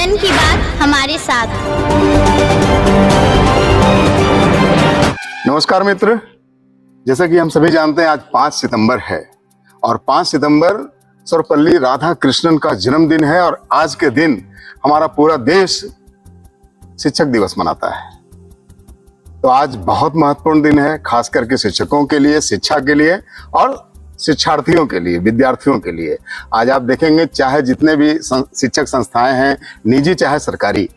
जन की बात हमारे साथ। नमस्कार मित्र, जैसा कि हम सभी जानते हैं आज 5 सितंबर है और 5 सितंबर सर्वपल्ली राधा कृष्णन का जन्मदिन है और आज के दिन हमारा पूरा देश शिक्षक दिवस मनाता है। तो आज बहुत महत्वपूर्ण दिन है, खास करके शिक्षकों के लिए, शिक्षा के लिए और शिक्षार्थियों के लिए, विद्यार्थियों के लिए। आज आप देखेंगे चाहे जितने भी शिक्षक संस्थाएं हैं, निजी चाहे सरकारी,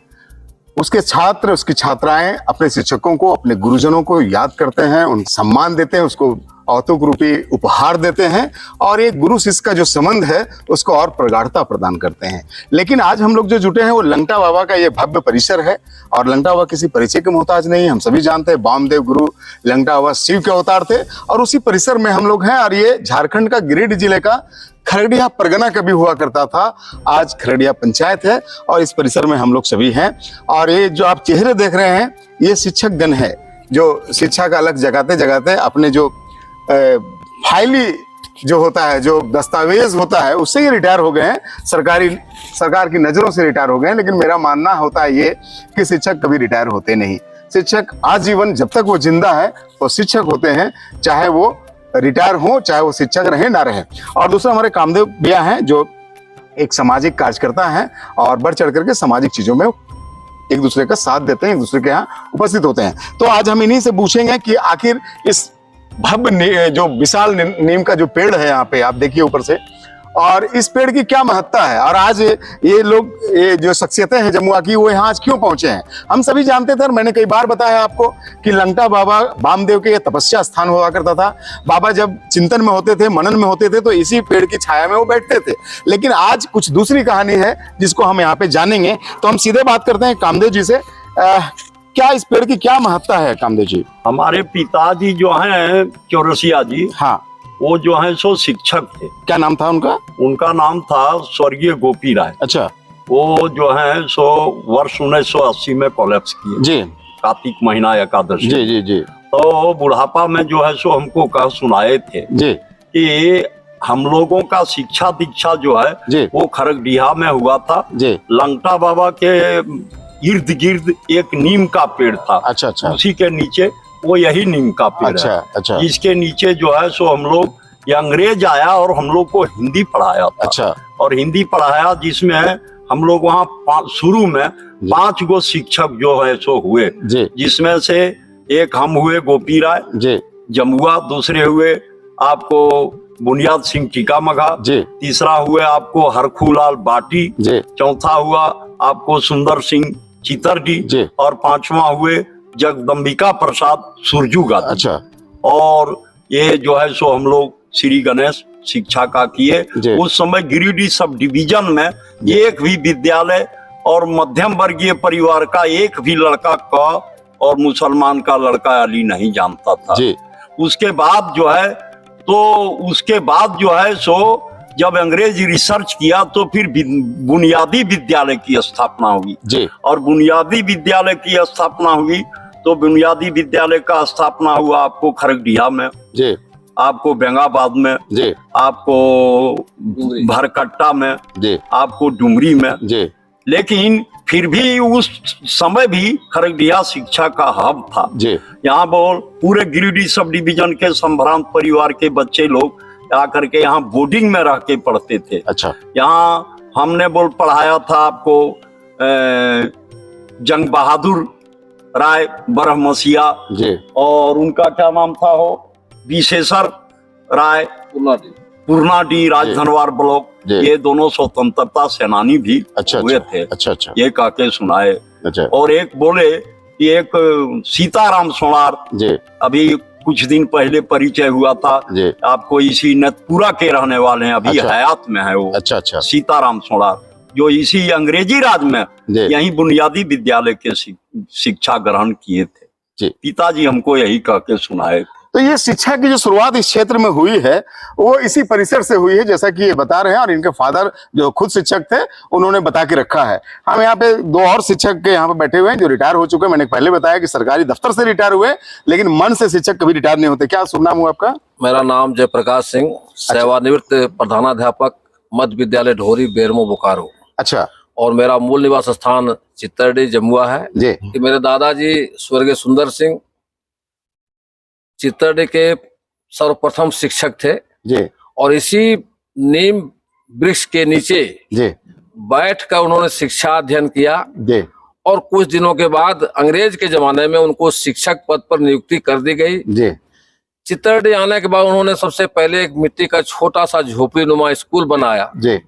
उसके छात्र, उसकी छात्राएं अपने शिक्षकों को, अपने गुरुजनों को याद करते हैं, उन सम्मान देते हैं, उसको औतुक रूपी उपहार देते हैं और एक गुरु शिष्य का जो संबंध है उसको और प्रगाढ़ता प्रदान करते हैं। लेकिन आज हम लोग जो जुटे हैं वो लंगटा बाबा का ये भव्य परिसर है और लंगटा बाबा किसी परिचय के मोहताज नहीं है। हम सभी जानते हैं वामदेव गुरु लंगटा बाबा शिव के अवतार थे और उसी परिसर में हम लोग हैं और ये झारखंड का गिरिडीह जिले का खरड़िया परगना कभी हुआ करता था। आज खरड़िया पंचायत है और इस परिसर में हम लोग सभी हैं और ये जो आप चेहरे देख रहे हैं ये शिक्षक गण है जो शिक्षा का अलग जगाते जगाते अपने जो फाइली जो होता है, जो दस्तावेज होता है, उससे ये रिटायर हो गए हैं। सरकार की नजरों से रिटायर हो गए हैं। लेकिन मेरा मानना होता है ये कि शिक्षक कभी रिटायर होते नहीं। शिक्षक आजीवन, जब तक वो जिंदा है वो शिक्षक होते हैं, चाहे वो रिटायर हो, चाहे वो शिक्षक रहे ना रहे। और दूसरा हमारे कामदेव भैया हैं जो एक सामाजिक कार्यकर्ता हैं और बढ़ चढ़ करके सामाजिक चीजों में एक दूसरे का साथ देते हैं, एक दूसरे के यहाँ उपस्थित होते हैं। तो आज हम इन्हीं से पूछेंगे कि आखिर इस भव्य जो विशाल नीम का जो पेड़ है यहाँ पे आप देखिए ऊपर से, और इस पेड़ की क्या महत्ता है और आज ये लोग, ये जो शख्सियतें हैं जमुआ की, वो यहाँ आज क्यों पहुंचे हैं। हम सभी जानते थे और मैंने कई बार बताया आपको कि लंगटा बाबा वामदेव के ये तपस्या स्थान हुआ करता था। बाबा जब चिंतन में होते थे, मनन में होते थे तो इसी पेड़ की छाया में वो बैठते थे। लेकिन आज कुछ दूसरी कहानी है जिसको हम यहाँ पे जानेंगे। तो हम सीधे बात करते हैं कामदेव जी से। क्या इस पेड़ की क्या महत्ता है कामदेव जी? हमारे पिताजी जो हैं चौरसिया जी, हाँ, वो जो है सो शिक्षक थे। क्या नाम था उनका? उनका नाम था स्वर्गीय गोपी राय। अच्छा। वो जो है सो वर्ष 1980 में कोलैप्स किए जी, कार्तिक महीना एकादशी। जी जी जी। तो बुढ़ापा में जो है सो हमको कह सुनाए थे जी कि हम लोगों का शिक्षा दीक्षा जो है जी वो खरगडीहा में हुआ था। जी। लंगटा बाबा के इर्द गिर्द एक नीम का पेड़ था। अच्छा अच्छा। उसी के नीचे वो यही नीम का पेड़ अच्छा, है। अच्छा। इसके नीचे जो है सो हम लोग, ये अंग्रेज आया और हम लोग को हिंदी पढ़ाया था। अच्छा। और हिंदी पढ़ाया जिसमें हम लोग वहाँ शुरू में 5 गो शिक्षक जो है सो हुए, जिसमें से एक हम हुए गोपी राय जमुआ, दूसरे हुए आपको बुनियाद सिंह टीकामघा, तीसरा हुए आपको हरखूलाल बाटी, चौथा हुआ आपको सुंदर सिंह चितरडी और 5वां हुए जगदम्बिका प्रसाद सुरजूगा। अच्छा। और ये जो है सो हम लोग श्री गणेश शिक्षा का किए। उस समय गिरिडीह सब डिवीजन में एक भी विद्यालय और मध्यम वर्गीय परिवार का एक भी लड़का का और मुसलमान का लड़का अली नहीं जानता था। उसके बाद जो है सो जब अंग्रेज रिसर्च किया तो फिर बुनियादी विद्यालय की स्थापना हुई और बुनियादी विद्यालय की स्थापना हुई तो बुनियादी विद्यालय का स्थापना हुआ आपको खरगडीहा में, आपको बेंगाबाद में, आपको भरकट्टा में, आपको डुमरी में। लेकिन फिर भी उस समय भी खरगडीहा शिक्षा का हब था। यहाँ पूरे गिरिडीह सब डिवीजन के संभ्रांत परिवार के बच्चे लोग आकर के यहाँ बोर्डिंग में रह के पढ़ते थे। अच्छा। यहाँ हमने पढ़ाया था आपको जंग बहादुर राय बरहमसिया और उनका क्या नाम था विशेषर राय पूर्णाडी राजधनवार ब्लॉक, ये दोनों स्वतंत्रता सेनानी भी हुए थे। अच्छा अच्छा। ये काके सुनाए। अच्छा। और एक बोले कि एक सीताराम सोनार अभी कुछ दिन पहले परिचय हुआ था आपको, इसी नतपुरा के रहने वाले हैं, अभी हयात में है वो। अच्छा अच्छा। सीताराम सोनार जो इसी अंग्रेजी राज में यही बुनियादी विद्यालय के शिक्षा ग्रहण किए थे। पिताजी हमको यही कह के सुनाए। तो ये शिक्षा की जो शुरुआत इस क्षेत्र में हुई है वो इसी परिसर से हुई है, जैसा कि ये बता रहे हैं। और इनके फादर जो खुद शिक्षक थे उन्होंने बता के रखा है। हम यहाँ पे 2 और शिक्षक के यहाँ पे बैठे हुए हैं जो रिटायर हो चुके हैं। मैंने पहले बताया कि सरकारी दफ्तर से रिटायर हुए, लेकिन मन से शिक्षक कभी रिटायर नहीं होते। क्या सुनना हुआ आपका? मेरा नाम जयप्रकाश सिंह, सेवानिवृत्त प्रधानाध्यापक मध्य विद्यालय ढोरी, बेरमो, बोकारो। अच्छा। और मेरा मूल निवास स्थान चित्तरडी जमुआ है जी कि मेरे दादाजी स्वर्गीय सुंदर सिंह चित्तरडी के सर्वप्रथम शिक्षक थे जी और इसी नीम वृक्ष के नीचे जी बैठ कर उन्होंने शिक्षा अध्ययन किया जी और कुछ दिनों के बाद अंग्रेज के जमाने में उनको शिक्षक पद पर नियुक्ति कर दी गई। जी चित्तरडी आने के बाद उन्होंने सबसे पहले एक मिट्टी का छोटा सा झोपड़ी नुमा स्कूल बनाया जी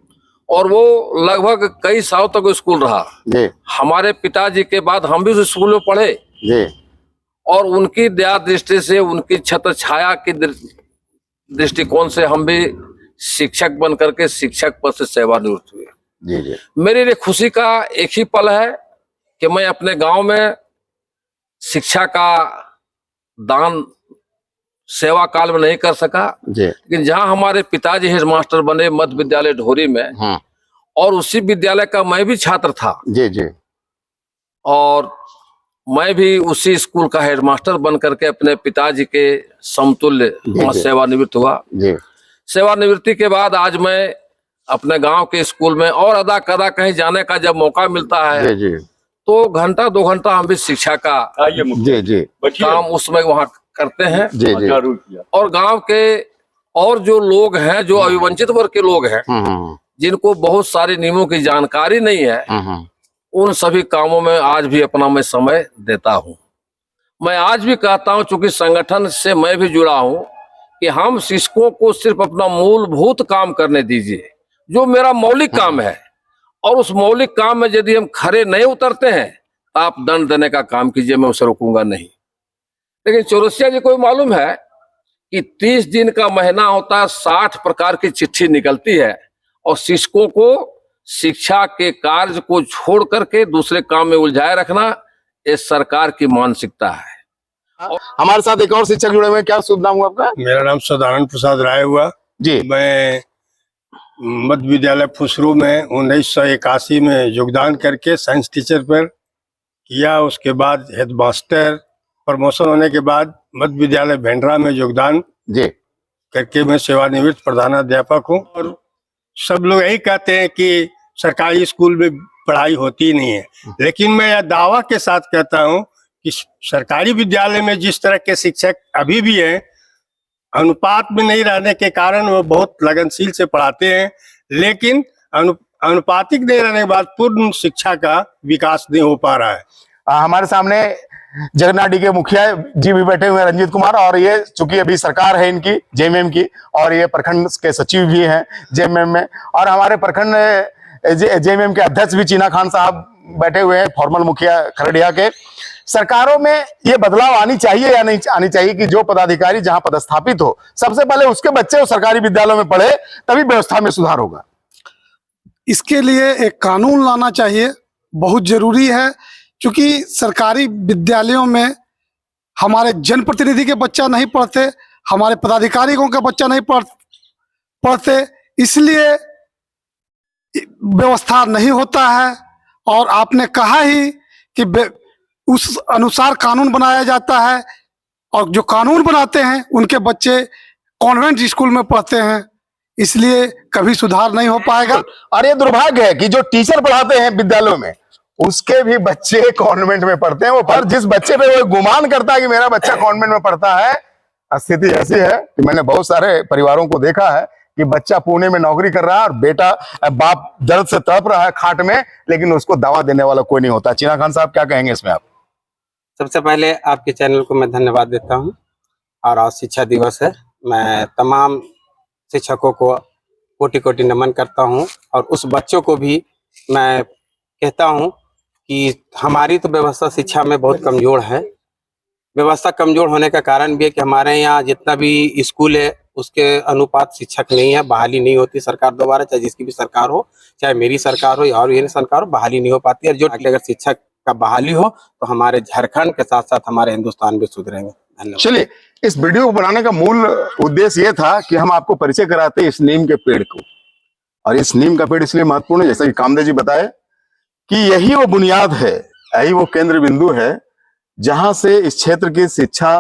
और वो लगभग कई साल तक वो स्कूल रहा। जी हमारे पिताजी के बाद हम भी उस स्कूल में पढ़े जी और उनकी दया दृष्टि से, उनकी छत्र छाया की दृष्टिकोण से हम भी शिक्षक बन करके शिक्षक पद से सेवानिवृत्त हुए। जी जी मेरे लिए खुशी का एक ही पल है कि मैं अपने गांव में शिक्षा का दान सेवा काल में नहीं कर सका, जी लेकिन जहां हमारे पिताजी हेडमास्टर बने मध्य विद्यालय ढोरी में हाँ और उसी विद्यालय का मैं भी छात्र था जी जी और मैं भी उसी स्कूल का हेडमास्टर बन करके अपने पिताजी के समतुल्य वहां सेवानिवृत्त हुआ। जी सेवानिवृत्ति के बाद आज मैं अपने गांव के स्कूल में और अदा कदा कहीं जाने का जब मौका मिलता है जी जी तो घंटा 2 घंटा हम भी शिक्षा का जी जी काम उसमें वहाँ करते हैं। जी जी और गांव के और जो लोग हैं, जो अभिवंचित वर्ग के लोग हैं, जिनको बहुत सारे नियमों की जानकारी नहीं है, उन सभी कामों में आज भी अपना मैं समय देता हूं। मैं आज भी कहता हूं, चूंकि संगठन से मैं भी जुड़ा हूं, कि हम शिक्षकों को सिर्फ अपना मूलभूत काम करने दीजिए, जो मेरा मौलिक काम है, और उस मौलिक काम में यदि हम खरे नहीं उतरते हैं तो आप दंड देने का काम कीजिए, मैं उसे रोकूंगा नहीं। लेकिन चौरसिया जी को मालूम है कि 30 दिन का महीना होता है, 60 प्रकार की चिट्ठी निकलती है और शिक्षकों को शिक्षा के कार्य को छोड़ करके दूसरे काम में उलझाए रखना ये सरकार की मानसिकता है। हमारे साथ एक और शिक्षक जुड़े हुए हैं। क्या शुभ नाम हुआ आपका? मेरा नाम सदानंद प्रसाद राय हुआ जी। मैं मध्य विद्यालय फुसरू में 1981 में योगदान करके साइंस टीचर पर किया। उसके बाद हेडमास्टर प्रमोशन होने के बाद मध्य विद्यालय भेंडरा में योगदान जी करके मैं सेवानिवृत्त प्रधानाध्यापक हूँ। और सब लोग यही कहते हैं कि सरकारी स्कूल में पढ़ाई होती नहीं है, लेकिन मैं यह दावा के साथ कहता हूँ कि सरकारी विद्यालय में जिस तरह के शिक्षक अभी भी हैं, अनुपात में नहीं रहने के कारण वो बहुत लगनशील से पढ़ाते हैं, लेकिन अनुपातिक नहीं रहने के बाद पूर्ण शिक्षा का विकास नहीं हो पा रहा है। हमारे सामने जगन्नाथ के मुखिया जी भी बैठे हुए हैं, रंजीत कुमार, और ये चूंकि अभी सरकार है इनकी जेएमएम की, और ये प्रखंड के सचिव भी हैं जेएमएम में, और हमारे प्रखंड जेएमएम के अध्यक्ष भी चीना खान साहब बैठे हुए हैं, फॉर्मल मुखिया खरड़िया के। सरकारों में ये बदलाव आनी चाहिए या नहीं आनी चाहिए कि जो पदाधिकारी जहां पदस्थापित हो, सबसे पहले उसके बच्चे उस सरकारी विद्यालयों में पढ़े, तभी व्यवस्था में सुधार होगा। इसके लिए एक कानून लाना चाहिए, बहुत जरूरी है, क्योंकि सरकारी विद्यालयों में हमारे जनप्रतिनिधि के बच्चा नहीं पढ़ते, हमारे पदाधिकारियों के बच्चा नहीं पढ़ते, इसलिए व्यवस्था नहीं होता है। और आपने कहा ही कि उस अनुसार कानून बनाया जाता है, और जो कानून बनाते हैं उनके बच्चे कॉन्वेंट स्कूल में पढ़ते हैं, इसलिए कभी सुधार नहीं हो पाएगा। और ये दुर्भाग्य है कि जो टीचर पढ़ाते हैं विद्यालयों में, उसके भी बच्चे कॉन्वेंट में पढ़ते हैं। वो पर जिस बच्चे पे वो गुमान करता है कि मेरा बच्चा कॉन्वेंट में पढ़ता है, स्थिति ऐसी है कि मैंने बहुत सारे परिवारों को देखा है कि बच्चा पुणे में नौकरी कर रहा है और बेटा बाप दर्द से तड़प रहा है खाट में, लेकिन उसको दवा देने वाला कोई नहीं होता। चीना खान साहब, क्या कहेंगे इसमें आप? सबसे पहले आपके चैनल को मैं धन्यवाद देता हूं, और आज शिक्षा दिवस है। मैं तमाम शिक्षकों को कोटि कोटि नमन करता हूं, और उस बच्चों को भी मैं कहता हूं कि हमारी तो व्यवस्था शिक्षा में बहुत कमजोर है। व्यवस्था कमजोर होने का कारण भी है कि हमारे यहाँ जितना भी स्कूल है उसके अनुपात शिक्षक नहीं है, बहाली नहीं होती सरकार द्वारा, चाहे जिसकी भी सरकार हो, चाहे मेरी सरकार हो या और ये सरकार हो, बहाली नहीं हो पाती है। जो अगर शिक्षक का बहाली हो तो हमारे झारखंड के साथ साथ हमारे हिंदुस्तान भी सुधरेंगे। धन्यवाद। चलिए, इस वीडियो को बनाने का मूल उद्देश्य ये था कि हम आपको परिचय कराते इस नीम के पेड़ को। और इस नीम का पेड़ इसलिए महत्वपूर्ण है, जैसा कि कामदेव जी बताए, कि यही वो बुनियाद है, यही वो केंद्र बिंदु है जहां से इस क्षेत्र की शिक्षा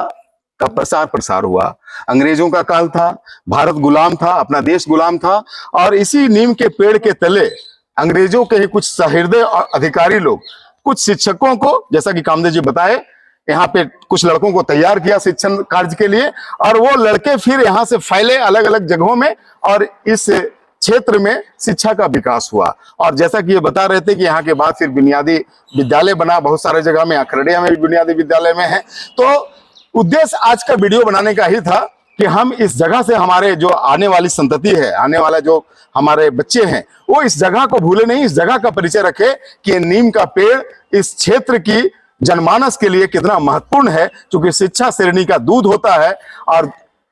का प्रसार प्रसार हुआ। अंग्रेजों का काल था, भारत गुलाम था, अपना देश गुलाम था, और इसी नीम के पेड़ के तले अंग्रेजों के ही कुछ सहृदय और अधिकारी लोग कुछ शिक्षकों को, जैसा कि कामदेव जी बताए, यहाँ पे कुछ लड़कों को तैयार किया शिक्षण कार्य के लिए, और वो लड़के फिर यहाँ से फैले अलग अलग जगहों में, और इस क्षेत्र में शिक्षा का विकास हुआ। और जैसा कि ये बता रहे थे कि यहाँ के बाद फिर बुनियादी विद्यालय बना बहुत सारे जगह में, खगड़िया में भी बुनियादी विद्यालय में है। तो उद्देश्य आज का वीडियो बनाने का ही था कि हम इस जगह से हमारे जो आने वाली संतति है, आने वाला जो हमारे बच्चे हैं, वो इस जगह को भूले नहीं, इस जगह का परिचय रखे कि नीम का पेड़ इस क्षेत्र की जनमानस के लिए कितना महत्वपूर्ण है, क्योंकि शिक्षा श्रेणी का दूध होता है, और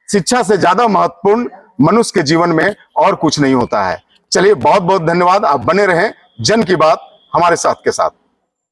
शिक्षा से ज्यादा महत्वपूर्ण मनुष्य के जीवन में और कुछ नहीं होता है। चलिए, बहुत बहुत धन्यवाद। आप बने रहें जन की बात हमारे साथ के साथ।